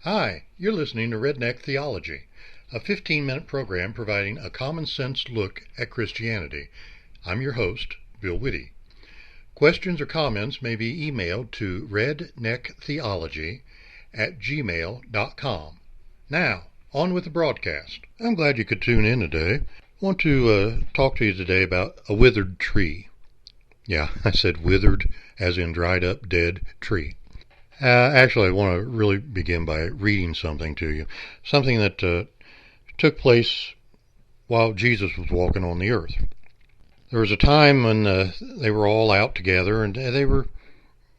Hi, you're listening to Redneck Theology, a 15-minute program providing a common-sense look at Christianity. I'm your host, Bill Whitty. Questions or comments may be emailed to rednecktheology@gmail.com. Now, on with the broadcast. I'm glad you could tune in today. I want to talk to you today about a withered tree. Yeah, I said withered, as in dried up, dead tree. Actually, I want to really begin by reading something to you. Something that took place while Jesus was walking on the earth. There was a time when they were all out together and they were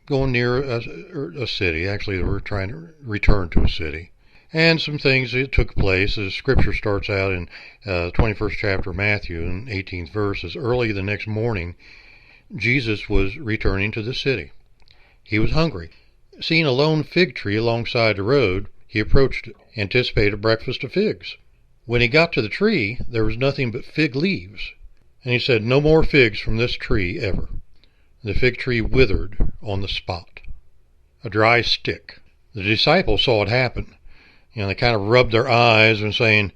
going near a city. Actually, they were trying to return to a city. And some things that took place. The scripture starts out in 21st chapter of Matthew, in 18th verse. Early the next morning, Jesus was returning to the city. He was hungry. Seeing a lone fig tree alongside the road, he approached it, anticipated a breakfast of figs. When he got to the tree, there was nothing but fig leaves. And he said, "No more figs from this tree ever." The fig tree withered on the spot. A dry stick. The disciples saw it happen. They kind of rubbed their eyes and saying,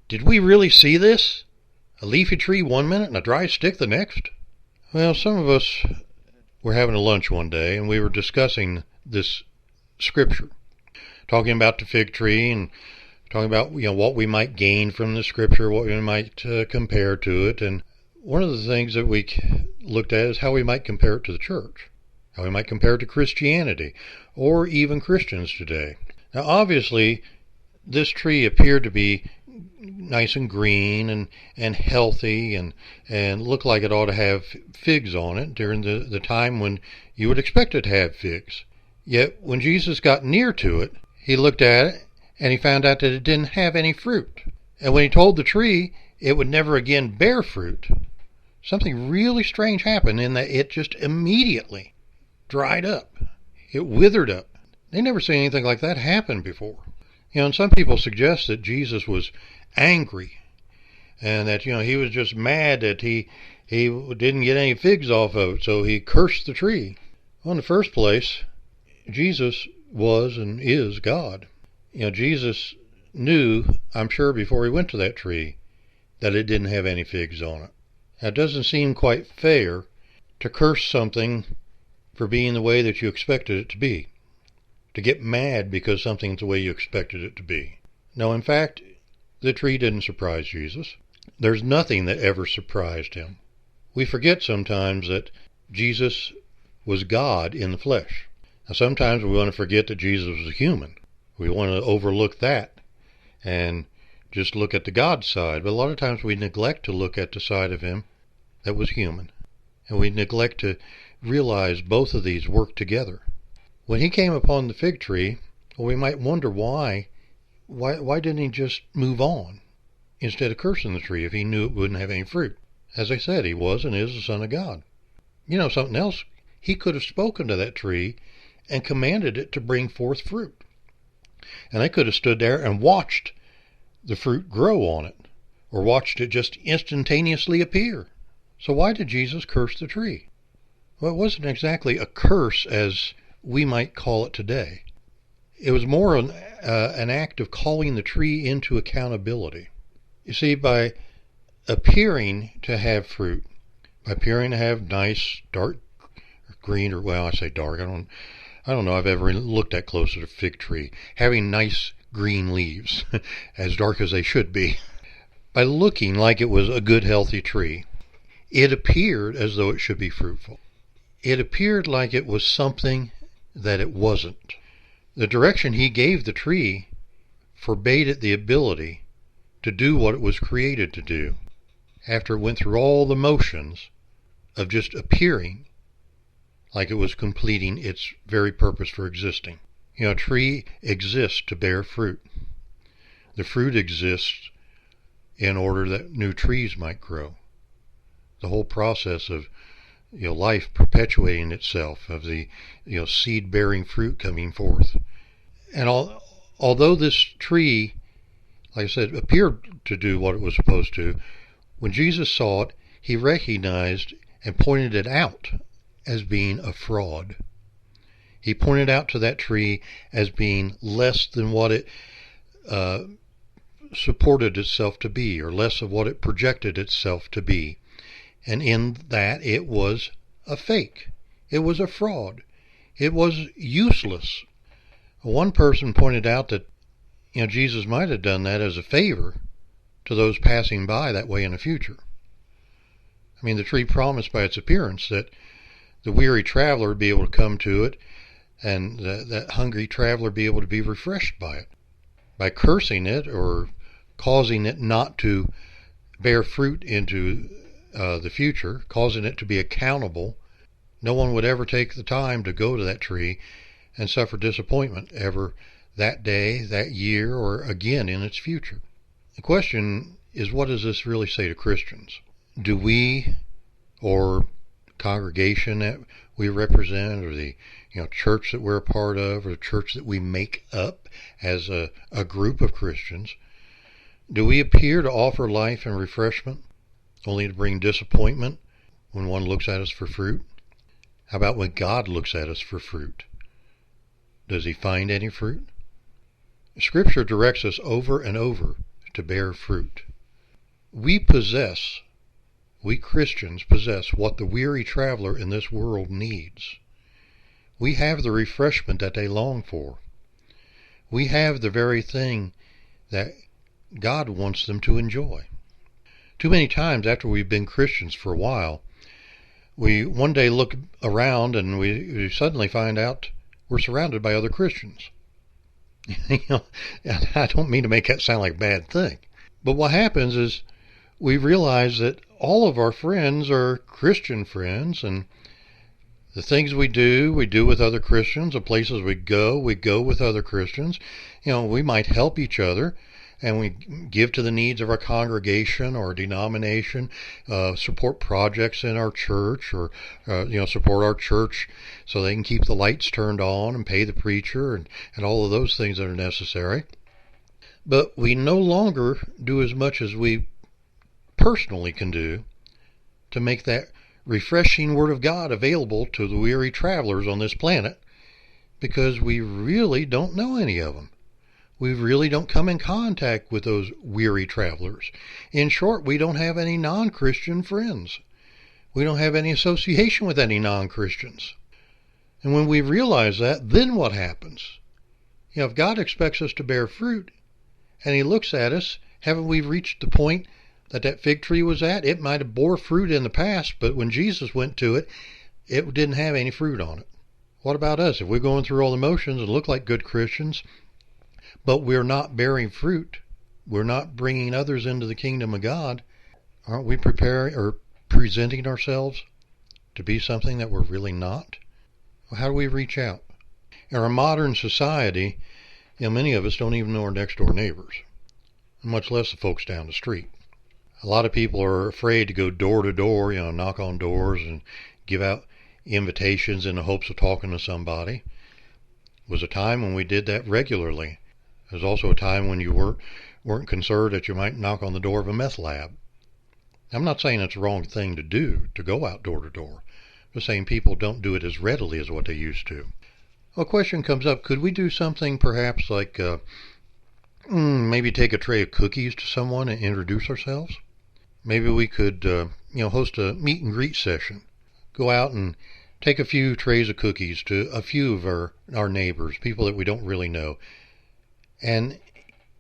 "Did we really see this? A leafy tree one minute and a dry stick the next?" Well, some of us were having a lunch one day and we were discussing this scripture, talking about the fig tree and talking about what we might gain from the scripture, what we might compare to it. And one of the things that we looked at is how we might compare it to the church, how we might compare it to Christianity, or even Christians today. Now, obviously, this tree appeared to be nice and green and healthy and looked like it ought to have figs on it during the time when you would expect it to have figs. Yet when Jesus got near to it, he looked at it and he found out that it didn't have any fruit. And when he told the tree it would never again bear fruit, something really strange happened in that it just immediately dried up. It withered up. They never seen anything like that happen before. And some people suggest that Jesus was angry and that, he was just mad that he didn't get any figs off of it, so he cursed the tree. Well, in the first place, Jesus was and is God. Jesus knew, I'm sure, before he went to that tree, that it didn't have any figs on it. Now, it doesn't seem quite fair to curse something for being the way that you expected it to be, to get mad because something's the way you expected it to be. No, in fact, the tree didn't surprise Jesus. There's nothing that ever surprised him. We forget sometimes that Jesus was God in the flesh. Now, sometimes we want to forget that Jesus was a human. We want to overlook that and just look at the God side. But a lot of times we neglect to look at the side of him that was human. And we neglect to realize both of these work together. When he came upon the fig tree, we might wonder why didn't he just move on instead of cursing the tree if he knew it wouldn't have any fruit? As I said, he was and is the Son of God. Something else, he could have spoken to that tree and commanded it to bring forth fruit. And they could have stood there and watched the fruit grow on it, or watched it just instantaneously appear. So why did Jesus curse the tree? Well, it wasn't exactly a curse as we might call it today. It was more an act of calling the tree into accountability. You see, by appearing to have fruit, by appearing to have nice dark green, or I say dark, I don't know I've ever looked that close at a fig tree, having nice green leaves, as dark as they should be. By looking like it was a good, healthy tree, it appeared as though it should be fruitful. It appeared like it was something that it wasn't. The direction he gave the tree forbade it the ability to do what it was created to do, after it went through all the motions of just appearing like it was completing its very purpose for existing. A tree exists to bear fruit. The fruit exists in order that new trees might grow. The whole process of life perpetuating itself, of the seed-bearing fruit coming forth. And although this tree, like I said, appeared to do what it was supposed to, when Jesus saw it, he recognized and pointed it out as being a fraud. He pointed out to that tree as being less than what it supported itself to be, or less of what it projected itself to be. And in that, it was a fake. It was a fraud. It was useless. One person pointed out that Jesus might have done that as a favor to those passing by that way in the future. I mean, the tree promised by its appearance that the weary traveler would be able to come to it, and that hungry traveler be able to be refreshed by it. By cursing it or causing it not to bear fruit into the future, causing it to be accountable, no one would ever take the time to go to that tree and suffer disappointment ever that day, that year, or again in its future. The question is, what does this really say to Christians? Do we, or congregation that we represent, or the church that we're a part of, or the church that we make up as a group of Christians, do we appear to offer life and refreshment only to bring disappointment when one looks at us for fruit? How about when God looks at us for fruit? Does he find any fruit? Scripture directs us over and over to bear fruit. We Christians possess what the weary traveler in this world needs. We have the refreshment that they long for. We have the very thing that God wants them to enjoy. Too many times after we've been Christians for a while, we one day look around and we suddenly find out we're surrounded by other Christians. I don't mean to make that sound like a bad thing. But what happens is we realize that all of our friends are Christian friends, and the things we do with other Christians. The places we go with other Christians. We might help each other, and we give to the needs of our congregation or denomination, support projects in our church, or support our church so they can keep the lights turned on and pay the preacher and all of those things that are necessary. But we no longer do as much as we personally can do to make that refreshing Word of God available to the weary travelers on this planet, because we really don't know any of them. We really don't come in contact with those weary travelers. In short, we don't have any non-Christian friends. We don't have any association with any non-Christians. And when we realize that, then what happens? If God expects us to bear fruit, and he looks at us, haven't we reached the point that fig tree was at? It might have bore fruit in the past, but when Jesus went to it, it didn't have any fruit on it. What about us? If we're going through all the motions and look like good Christians, but we're not bearing fruit, we're not bringing others into the kingdom of God, aren't we preparing or presenting ourselves to be something that we're really not? Well, how do we reach out? In our modern society, many of us don't even know our next door neighbors, much less the folks down the street. A lot of people are afraid to go door to door, knock on doors and give out invitations in the hopes of talking to somebody. It was a time when we did that regularly. There was also a time when you weren't concerned that you might knock on the door of a meth lab. I'm not saying it's the wrong thing to do, to go out door to door. I'm just saying people don't do it as readily as what they used to. Well, a question comes up, could we do something perhaps like maybe take a tray of cookies to someone and introduce ourselves? Maybe we could host a meet and greet session. Go out and take a few trays of cookies to a few of our neighbors, people that we don't really know, and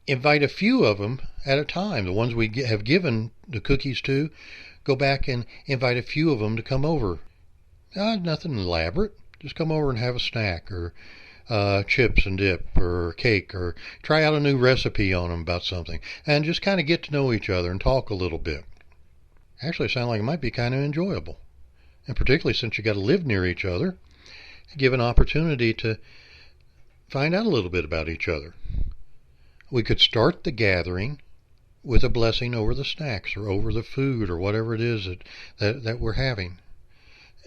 invite a few of them at a time. The ones we have given the cookies to, go back and invite a few of them to come over. Nothing elaborate. Just come over and have a snack, or chips and dip, or cake, or try out a new recipe on them about something, and just kind of get to know each other and talk a little bit. Actually, it sounds like it might be kind of enjoyable. And particularly since you got to live near each other, give an opportunity to find out a little bit about each other. We could start the gathering with a blessing over the snacks or over the food or whatever it is that we're having,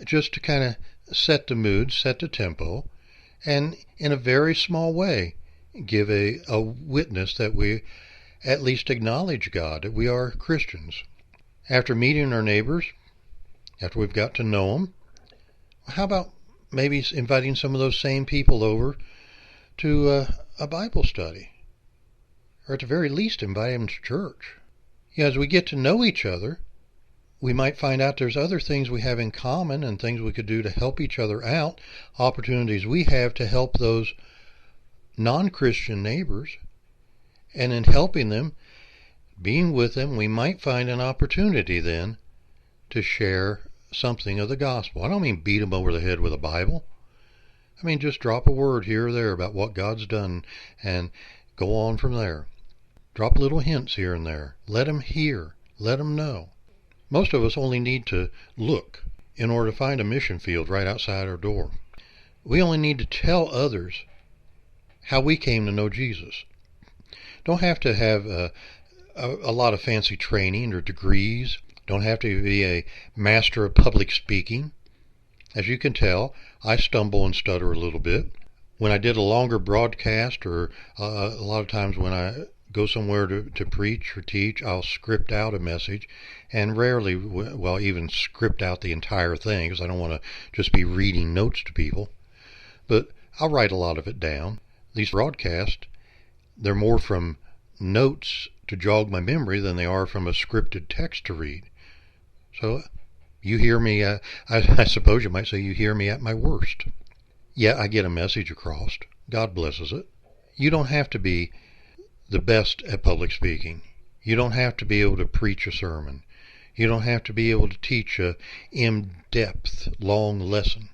just to kind of set the mood, set the tempo, and in a very small way give a witness that we at least acknowledge God, that we are Christians. After meeting our neighbors, after we've got to know them, how about maybe inviting some of those same people over to a Bible study, or at the very least invite them to church. As we get to know each other, we might find out there's other things we have in common and things we could do to help each other out, opportunities we have to help those non-Christian neighbors. And in helping them, being with them, we might find an opportunity then to share something of the gospel. I don't mean beat them over the head with a Bible. I mean just drop a word here or there about what God's done and go on from there. Drop little hints here and there. Let them hear. Let them know. Most of us only need to look in order to find a mission field right outside our door. We only need to tell others how we came to know Jesus. Don't have to have a lot of fancy training or degrees. Don't have to be a master of public speaking. As you can tell, I stumble and stutter a little bit. When I did a longer broadcast, or a lot of times when I go somewhere to preach or teach, I'll script out a message, and rarely, well, even script out the entire thing, because I don't want to just be reading notes to people. But I'll write a lot of it down. These broadcasts, they're more from notes to jog my memory than they are from a scripted text to read. So you hear me, I suppose you might say you hear me at my worst. Yeah, I get a message across. God blesses it. You don't have to be the best at public speaking. You don't have to be able to preach a sermon. You don't have to be able to teach a in-depth, long lesson.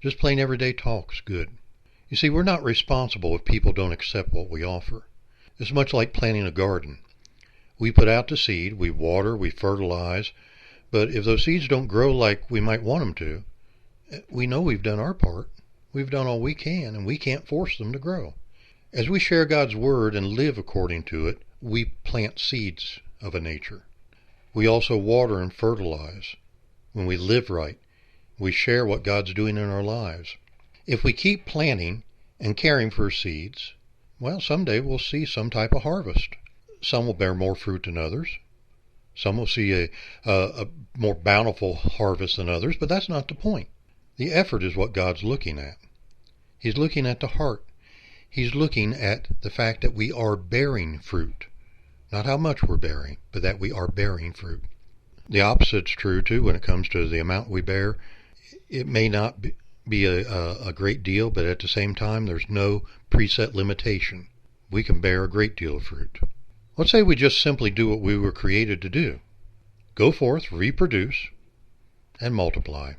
Just plain everyday talk's good. You see, we're not responsible if people don't accept what we offer. It's much like planting a garden. We put out the seed, we water, we fertilize, but if those seeds don't grow like we might want them to, we know we've done our part. We've done all we can, and we can't force them to grow. As we share God's Word and live according to it, we plant seeds of a nature. We also water and fertilize. When we live right, we share what God's doing in our lives. If we keep planting and caring for seeds, well, someday we'll see some type of harvest. Some will bear more fruit than others. Some will see a more bountiful harvest than others, but that's not the point. The effort is what God's looking at. He's looking at the heart. He's looking at the fact that we are bearing fruit. Not how much we're bearing, but that we are bearing fruit. The opposite's true, too, when it comes to the amount we bear. It may not be a great deal, but at the same time, there's no preset limitation. We can bear a great deal of fruit. Let's say we just simply do what we were created to do. Go forth, reproduce, and multiply.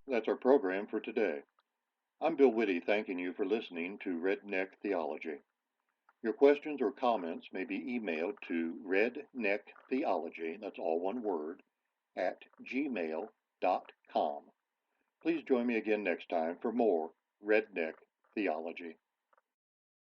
That's our program for today. I'm Bill Whitty, thanking you for listening to Redneck Theology. Your questions or comments may be emailed to rednecktheology, that's all one word, @gmail.com. Please join me again next time for more Redneck Theology.